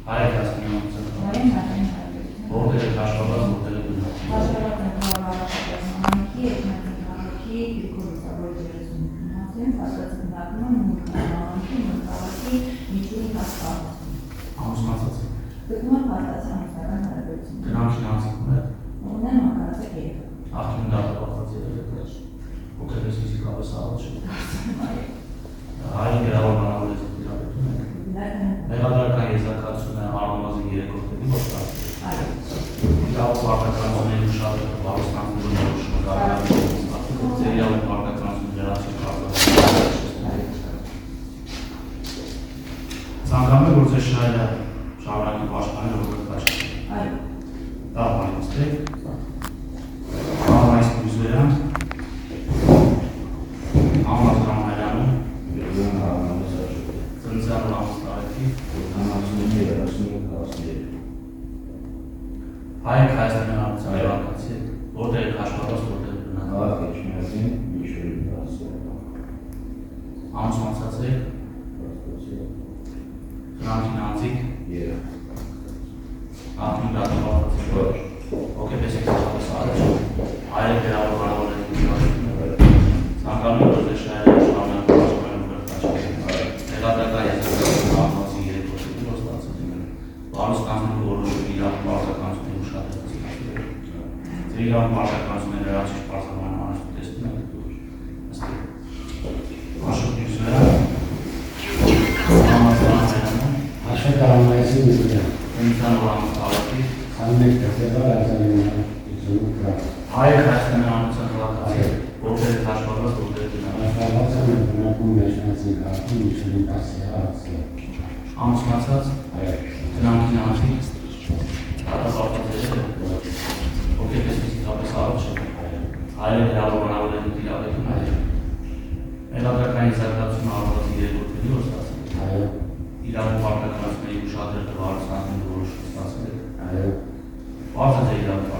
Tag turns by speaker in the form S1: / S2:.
S1: Հայեր հասնի որտեղ է աշխատած, որտեղ է գնաց։
S2: Աշխատած են քաղաքական համայնքի ethnography դիպլոմատավոր դերասանություն, հաստատ գտնվում են համայնքի մտածի միջին հաստատում։
S1: Ամուսնացած է։
S2: Գտնվում են հաստատության ամուսնական հարաբերություն։
S1: Դրանք շնորհացնում են։
S2: Ունեն մանկարացակ երեխա։
S1: Աղջիկն դատապարտված եղել է հոգեբես ֆիզիկապես առաջ։ Հայ գրավորման ավելից դիրապետում են։ Մեղադրական եզրակացությունը առնվազն 3 օրերի ոստացի։ Իրավ պարտականությունների ուշադրը բարոստանքների նորոշումը գարնարի ձերյալ պարտականություն լրացի կարգավորում։ Ցանկանում է, որ ձեր շնայրը շարունակի պաշտպանել որպես պաշտպան։ Դա բանիստեք։ Այս կուզվերը համազգան հայրանում ծնցյան ու ամստարակի Հայք Հայաստանի Հանրապետության քաղաքացի եք, որտեղ եք աշխատած, որտեղ եք գնացել։ Ամուսնացած եք։ Խնամքին անձիկ։ Աղջիկն դատապարտված եք։ Հոգեբես եք ծախպես առաջ։ Հայերը գրավորման եք դիրապետում։ Ցանկանում եք, որ ձեր շնայրը շարունակի պաշտպանել որպես պաշտպան։ Մեղադրական եզրակացությունը առնվազն 3 օրերի ոստացի։ Բարոստանքների որոշումը իրավ պարտականությունների ուշադրություն։ Ձեր իրավ պարտականությունների լրացիչ պարզաբան անհրաժեշտ տեսնում եք։ Աշխատ Հյուսվերը համազգան հայրանում
S3: Աշխատ Արամայեցի Հյուսվերը
S1: Ծնցյան ու ամստարակի
S3: Անմեկ դեպտեպար արձանիման
S1: Հայք Հայաստանի Հանրապետության քաղաքացի որտեղ եք աշխատած, որտեղ եք գնացել։
S3: Աշխատած եմ բնակում մեջնացին քաղաքում Միշելին 10 հարացը։
S1: Ամուսնացած։ Խնամքին անձիկ։ Դատապարտված եղել եք։ Հոգեբես ֆիզիկապես առաջ եք։ Հայերը գրավորման ավելից դիրապետում եք։ Մեղադրական եզրակացությունը առնվազն 3 օրերի ոստացի։ Իրավապարտականությունների ուշադրը բարոստանքների որոշումը ստացել եք։ Պարզ է ձեր իրավունքները